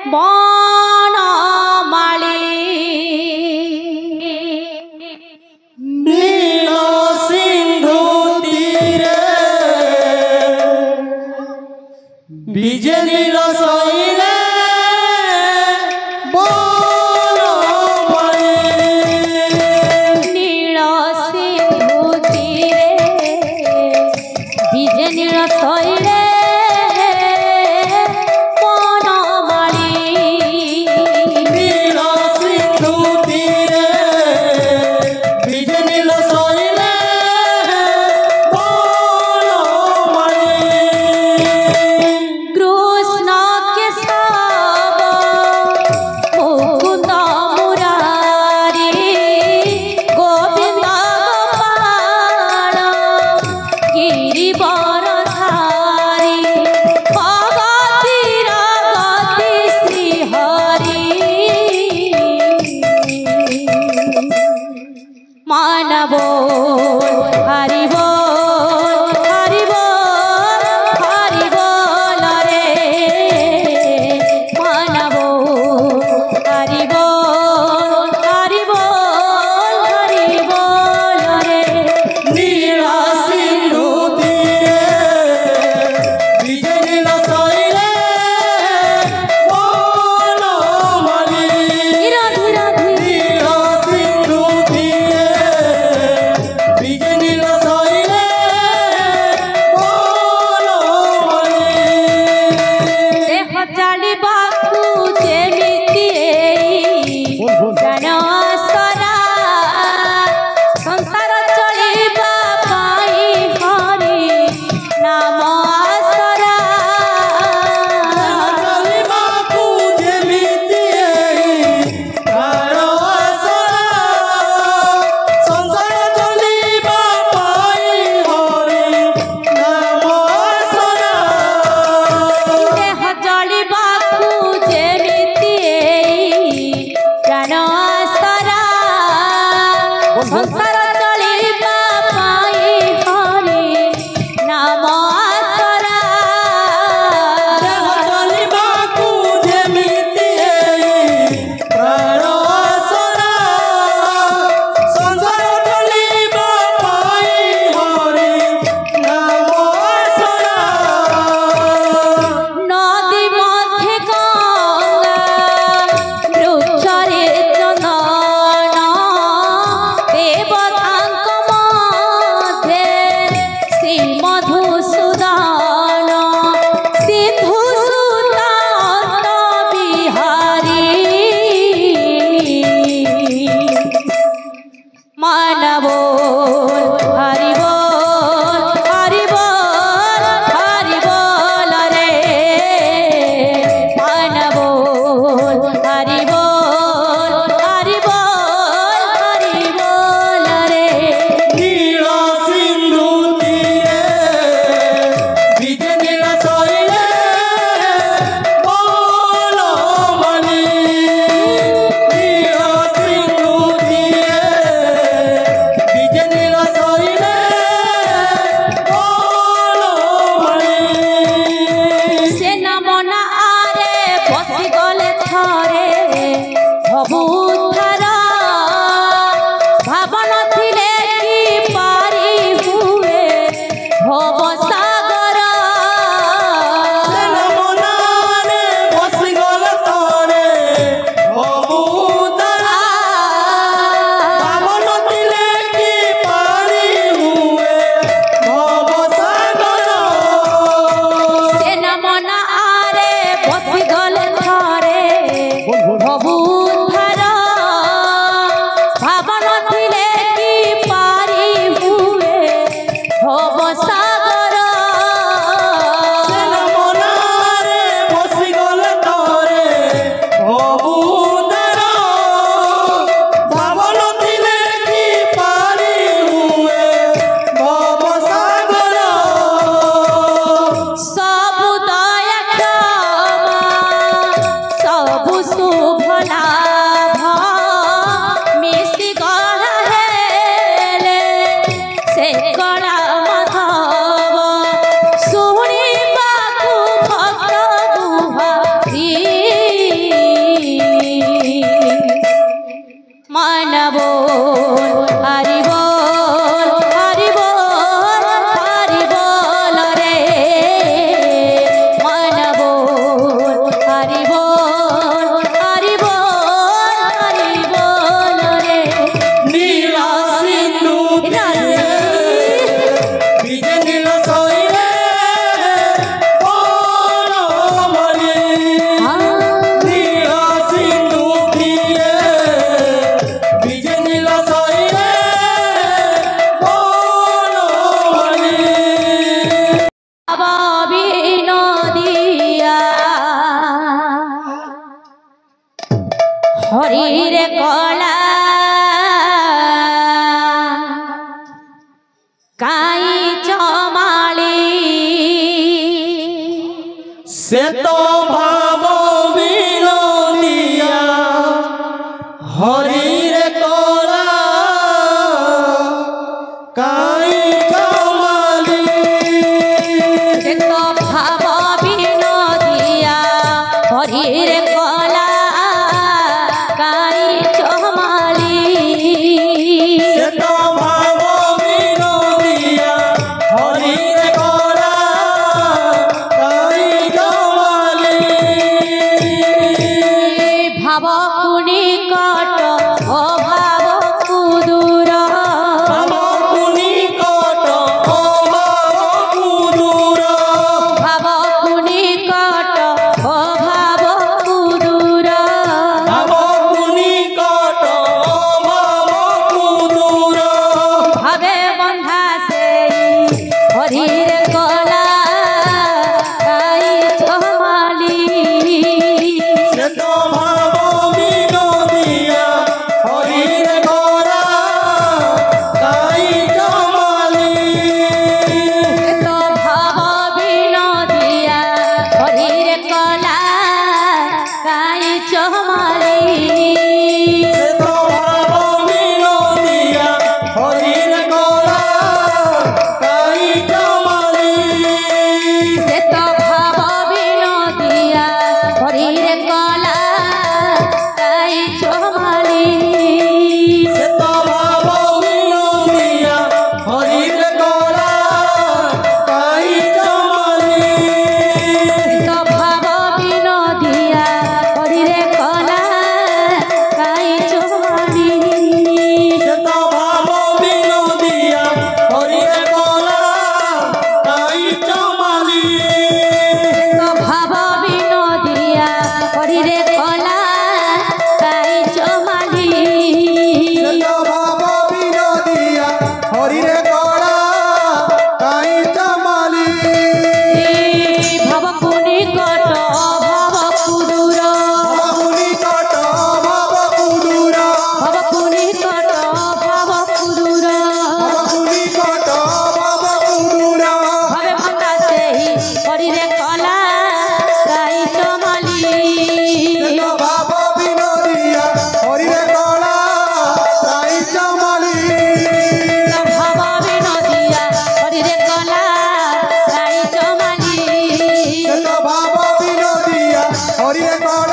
বনমালী নীল সিন্ধু তীরে বিজে নীল শৈলে বনমালী নীল সিন্ধু তীরে বিজে নীল শৈলে कृष्ण হরিরে কলা কাই চমালি সে তো ভাব বিনোদিয়া হরির কলা কাই চমালি সে তো ভাব বিনোদিয়া হরিরে কলা কাই চমালি সে তো ভাব বিনোদিয়া হরির কলা কাই চমালি ভাব কুনিকট ও ভাব কুদূর ভাব কুনিকট ও ভাব কুদূর ভাব কুনিকট ও ভাব কুদূর ভাব কুনিকট ও ভাব কুদূর ভাবে বন্ধা সেই হরির কলা কাই চমালি সে তো ভাব বিনোদিয়া হরির কলা কাই চমালি সে তো ভাব বিনোদিয়া হরির কলা কাই চমালি সে তো ভাব বিনোদিয়া হরির কলা কাই চমালি সে তো ভাব বিনোদিয়া হরির কলা কাই চমালি সে তো ভাব বিনোদিয়া হরির কলা কাই চমালি তো ভাব বিনোদিয়া হরিরে কলা কাই চমালি সে তো ভাব বিনোদিয়া হরির কলা কাই চমালি তো ভাব বিনোদিয়া হরিরে কলা কাই চমালি সে তো ভাব বিনোদিয়া হরির কলা কাই চমালি ভাব কুনিকট ভাব কুদূর ভাব কুনিকট ভাব কুদূর ভাব কুনিকট ভাব কুদূর ভাব কুনিকট ভাব কুদূর ভাবে বন্ধা সেই হরিরে কলা কাই চমালি সে তো ভাব বিনোদিয়া হরির কলা কাই চমালি ভাব বিনোদিয়া হরিরে কলা কাই চমালি সে তো ভাব বিনোদিয়া হরির কলা